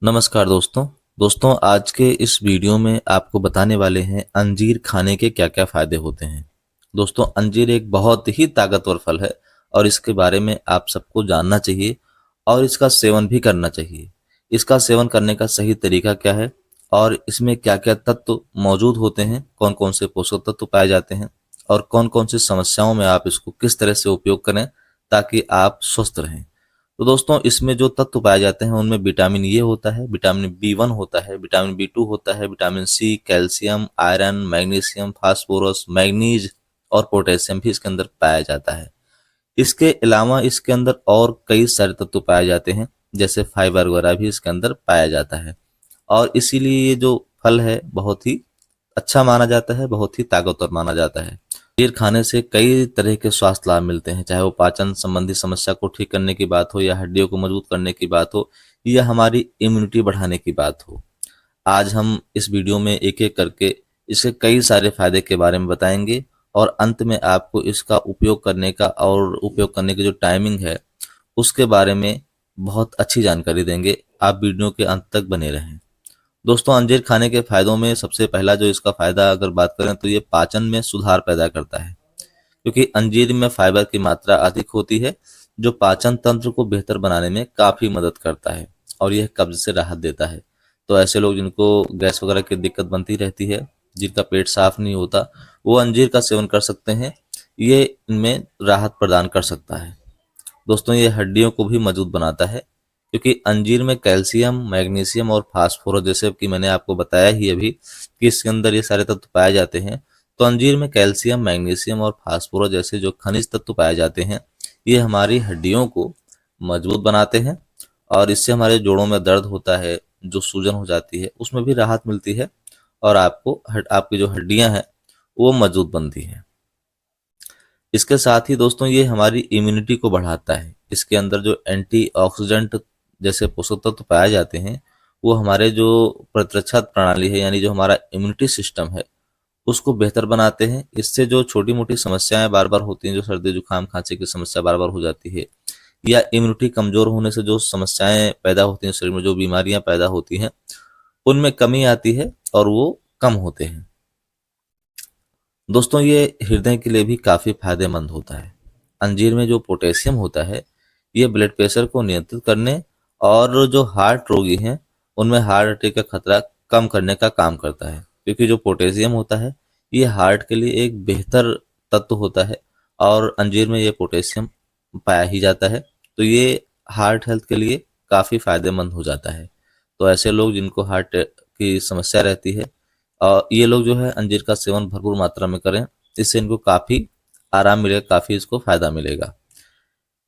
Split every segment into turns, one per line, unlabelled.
नमस्कार दोस्तों। आज के इस वीडियो में आपको बताने वाले हैं अंजीर खाने के क्या-क्या फायदे होते हैं। दोस्तों, अंजीर एक बहुत ही ताकतवर फल है और इसके बारे में आप सबको जानना चाहिए और इसका सेवन भी करना चाहिए। इसका सेवन करने का सही तरीका क्या है और इसमें क्या-क्या तत्व मौजूद होते हैं, कौन-कौन से पोषक तत्व पाए जाते हैं और कौन-कौन सी समस्याओं में आप इसको किस तरह से उपयोग करें ताकि आप स्वस्थ रहें। तो दोस्तों, इसमें जो तत्व पाए जाते हैं उनमें विटामिन ए होता है, विटामिन बी1 होता है, विटामिन बी2 होता है, vitamin C, calcium, iron, magnesium, phosphorus, manganese और पोटेशियम भी इसके अंदर पाया जाता है। इसके अलावा इसके अंदर और कई सारे तत्व पाए जाते हैं, जैसे फाइबर वगैरह भी इसके अंदर पाया जाता है और इसीलिए ये जो फल है बहुत ही अच्छा माना जाता है, बहुत ही ताकतवर माना जाता है। अंजीर खाने से कई तरह के स्वास्थ्य लाभ मिलते हैं, चाहे वो पाचन संबंधी समस्या को ठीक करने की बात हो या हड्डियों को मजबूत करने की बात हो या हमारी इम्यूनिटी बढ़ाने की बात हो। आज हम इस वीडियो में एक-एक करके इसके कई सारे फायदे के बारे में बताएंगे और अंत में आपको इसका उपयोग करने का और उपयोग करने की जो टाइमिंग है, उसके बारे में बहुत अच्छी जानकारी देंगे। आप वीडियो के अंत तक बने रहें। दोस्तों, अंजीर खाने के फायदों में सबसे पहला जो इसका फायदा अगर बात करें तो ये पाचन में सुधार पैदा करता है, क्योंकि अंजीर में फाइबर की मात्रा अधिक होती है जो पाचन तंत्र को बेहतर बनाने में काफ़ी मदद करता है और यह कब्ज से राहत देता है। तो ऐसे लोग जिनको गैस वगैरह की दिक्कत बनती रहती है, जिनका पेट साफ नहीं होता, वो अंजीर का सेवन कर सकते हैं। ये इनमें राहत प्रदान कर सकता है। दोस्तों, ये हड्डियों को भी मजबूत बनाता है, क्योंकि अंजीर में कैल्शियम, मैग्नीशियम और फास्फोरस, जैसे कि मैंने आपको बताया ही अभी कि इसके अंदर ये सारे तत्व पाए जाते हैं। तो अंजीर में कैल्शियम, मैग्नीशियम और फास्फोरस जैसे जो खनिज तत्व पाए जाते हैं, ये हमारी हड्डियों को मजबूत बनाते हैं और इससे हमारे जोड़ों में दर्द होता है, जो सूजन हो जाती है, उसमें भी राहत मिलती है और आपकी जो हड्डियां हैं वो मजबूत बनती हैं। इसके साथ ही दोस्तों, ये हमारी इम्यूनिटी को बढ़ाता है। इसके अंदर जो एंटीऑक्सीडेंट जैसे पोषक तत्व पाए जाते हैं, वो हमारे जो प्रतिरक्षा प्रणाली है, यानी जो हमारा इम्यूनिटी सिस्टम है, उसको बेहतर बनाते हैं। इससे जो छोटी मोटी समस्याएं बार बार होती हैं, जो सर्दी जुकाम खांसी की समस्या बार बार हो जाती है या इम्यूनिटी कमजोर होने से जो समस्याएं पैदा होती हैं, शरीर में जो बीमारियां पैदा होती हैं, उनमें कमी आती है और वो कम होते हैं। दोस्तों, ये हृदय के लिए भी काफ़ी फायदेमंद होता है। अंजीर में जो पोटेशियम होता है, ये ब्लड प्रेशर को नियंत्रित करने और जो हार्ट रोगी हैं, उनमें हार्ट अटैक का खतरा कम करने का काम करता है, क्योंकि जो पोटेशियम होता है, ये हार्ट के लिए एक बेहतर तत्व होता है और अंजीर में ये पोटेशियम पाया ही जाता है। तो ये हार्ट हेल्थ के लिए काफ़ी फायदेमंद हो जाता है। तो ऐसे लोग जिनको हार्ट की समस्या रहती है, ये लोग जो है अंजीर का सेवन भरपूर मात्रा में करें। इससे इनको काफ़ी आराम मिलेगा, काफ़ी इसको फायदा मिलेगा।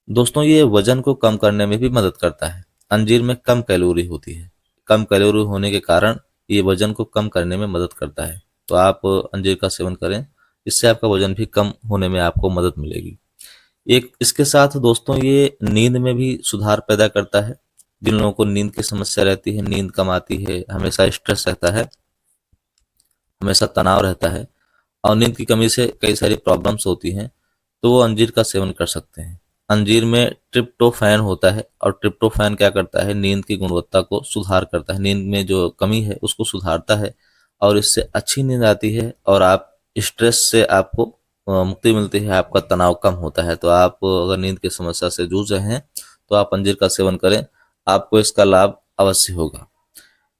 दोस्तों, ये वजन को कम करने में भी मदद करता है। अंजीर में कम कैलोरी होती है। कम कैलोरी होने के कारण ये वजन को कम करने में मदद करता है। तो आप अंजीर का सेवन करें, इससे आपका वजन भी कम होने में आपको मदद मिलेगी। एक इसके साथ दोस्तों, ये नींद में भी सुधार पैदा करता है। जिन लोगों को नींद की समस्या रहती है, नींद कम आती है, हमेशा स्ट्रेस रहता है, हमेशा तनाव रहता है और नींद की कमी से कई सारी प्रॉब्लम्स होती हैं, तो वो अंजीर का सेवन कर सकते हैं। अंजीर में ट्रिप्टोफैन होता है और ट्रिप्टोफैन क्या करता है, नींद की गुणवत्ता को सुधार करता है। नींद में जो कमी है उसको सुधारता है और इससे अच्छी नींद आती है और आप स्ट्रेस से आपको मुक्ति मिलती है, आपका तनाव कम होता है। तो आप अगर नींद की समस्या से जूझ रहे हैं तो आप अंजीर का सेवन करें, आपको इसका लाभ अवश्य होगा।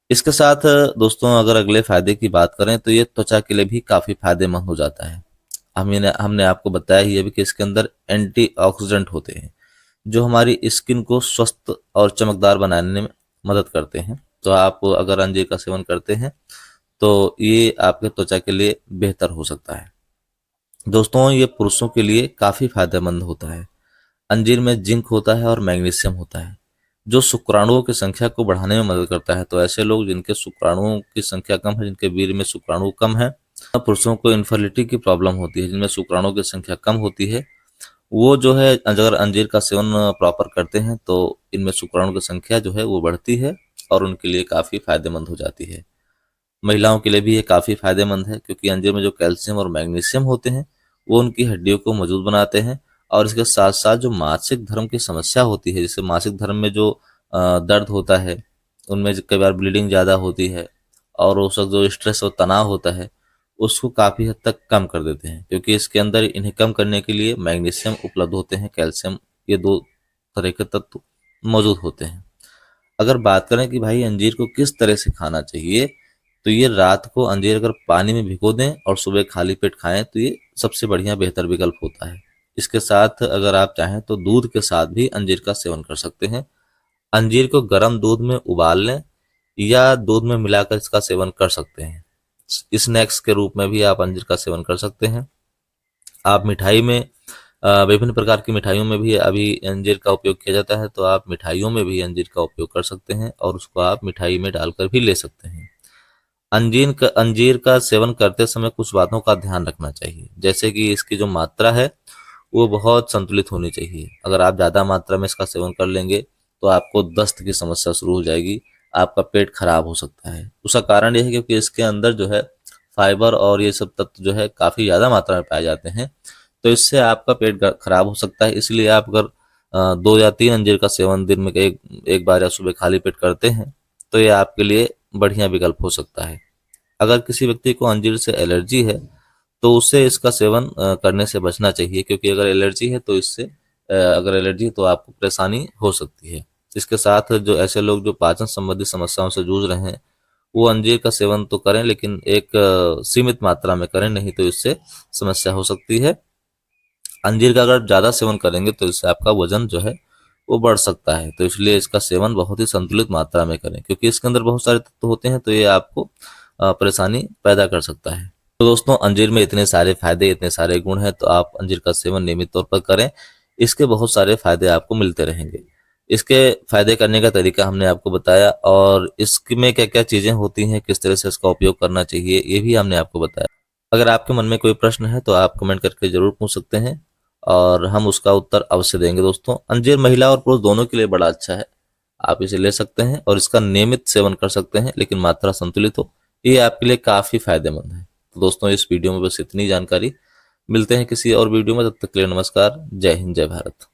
इसके साथ दोस्तों, अगर अगले फायदे की बात करें तो ये त्वचा के लिए भी काफ़ी फायदेमंद हो जाता है। हमने आपको बताया ही अभी कि इसके अंदर एंटीऑक्सीडेंट होते हैं, जो हमारी स्किन को स्वस्थ और चमकदार बनाने में मदद करते हैं। तो आप अगर अंजीर का सेवन करते हैं तो ये आपके त्वचा के लिए बेहतर हो सकता है। दोस्तों, ये पुरुषों के लिए काफ़ी फायदेमंद होता है। अंजीर में जिंक होता है और मैग्नीशियम होता है, जो शुक्राणुओं की संख्या को बढ़ाने में मदद करता है। तो ऐसे लोग जिनके शुक्राणुओं की संख्या कम है, जिनके वीर्य में शुक्राणु कम है, पुरुषों को इन्फर्टिलिटी की प्रॉब्लम होती है, जिनमें शुक्राणुओं की संख्या कम होती है, वो जो है अगर अंजीर का सेवन प्रॉपर करते हैं तो इनमें शुक्राणु की संख्या जो है वो बढ़ती है और उनके लिए काफ़ी फायदेमंद हो जाती है। महिलाओं के लिए भी ये काफ़ी फायदेमंद है, क्योंकि अंजीर में जो कैल्शियम और मैग्नीशियम होते हैं, वो उनकी हड्डियों को मजबूत बनाते हैं और इसके साथ साथ जो मासिक धर्म की समस्या होती है, जैसे मासिक धर्म में जो दर्द होता है उनमें कई बार ब्लीडिंग ज़्यादा होती है और उस वक्त जो स्ट्रेस और तनाव होता है उसको काफ़ी हद तक कम कर देते हैं, क्योंकि इसके अंदर इन्हें कम करने के लिए मैग्नीशियम उपलब्ध होते हैं, कैल्शियम, ये दो तरह के तत्व मौजूद होते हैं। अगर बात करें कि भाई अंजीर को किस तरह से खाना चाहिए, तो ये रात को अंजीर अगर पानी में भिगो दें और सुबह खाली पेट खाएं तो ये सबसे बढ़िया बेहतर विकल्प होता है। इसके साथ अगर आप चाहें तो दूध के साथ भी अंजीर का सेवन कर सकते हैं। अंजीर को गर्म दूध में उबाल लें या दूध में मिलाकर इसका सेवन कर सकते हैं। स्नैक्स के रूप में भी आप अंजीर का सेवन कर सकते हैं। आप मिठाई में विभिन्न प्रकार की मिठाइयों में भी अभी अंजीर का उपयोग किया जाता है, तो आप मिठाइयों में भी अंजीर का उपयोग कर सकते हैं और उसको आप मिठाई में डालकर भी ले सकते हैं। अंजीर का सेवन करते समय कुछ बातों का ध्यान रखना चाहिए, जैसे कि इसकी जो मात्रा है वो बहुत संतुलित होनी चाहिए। अगर आप ज़्यादा मात्रा में इसका सेवन कर लेंगे तो आपको दस्त की समस्या शुरू हो जाएगी, आपका पेट खराब हो सकता है। उसका कारण यह है क्योंकि इसके अंदर जो है फाइबर और ये सब तत्व जो है काफ़ी ज़्यादा मात्रा में पाए जाते हैं, तो इससे आपका पेट खराब हो सकता है। इसलिए आप अगर 2 या 3 अंजीर का सेवन दिन में एक एक बार या सुबह खाली पेट करते हैं तो ये आपके लिए बढ़िया विकल्प हो सकता है। अगर किसी व्यक्ति को अंजीर से एलर्जी है तो उसे इसका सेवन करने से बचना चाहिए, क्योंकि अगर एलर्जी है तो इससे अगर एलर्जी है तो आपको परेशानी हो सकती है। इसके साथ जो ऐसे लोग जो पाचन संबंधी समस्याओं से जूझ रहे हैं वो अंजीर का सेवन तो करें, लेकिन एक सीमित मात्रा में करें, नहीं तो इससे समस्या हो सकती है। अंजीर का अगर ज़्यादा सेवन करेंगे तो इससे आपका वजन जो है वो बढ़ सकता है, तो इसलिए इसका सेवन बहुत ही संतुलित मात्रा में करें, क्योंकि इसके अंदर बहुत सारे तत्व होते हैं तो ये आपको परेशानी पैदा कर सकता है। तो दोस्तों, अंजीर में इतने सारे फायदे, इतने सारे गुण हैं, तो आप अंजीर का सेवन नियमित तौर पर करें। इसके बहुत सारे फायदे आपको मिलते रहेंगे। इसके फायदे करने का तरीका हमने आपको बताया, और इसमें क्या क्या चीज़ें होती हैं, किस तरह से इसका उपयोग करना चाहिए, ये भी हमने आपको बताया। अगर आपके मन में कोई प्रश्न है तो आप कमेंट करके जरूर पूछ सकते हैं और हम उसका उत्तर अवश्य देंगे। दोस्तों, अंजीर महिला और पुरुष दोनों के लिए बड़ा अच्छा है, आप इसे ले सकते हैं और इसका नियमित सेवन कर सकते हैं, लेकिन मात्रा संतुलित हो, ये आपके लिए काफ़ी फायदेमंद है। तो दोस्तों, इस वीडियो में बस इतनी जानकारी। मिलते हैं किसी और वीडियो में, तब तक के लिए नमस्कार। जय हिंद, जय भारत।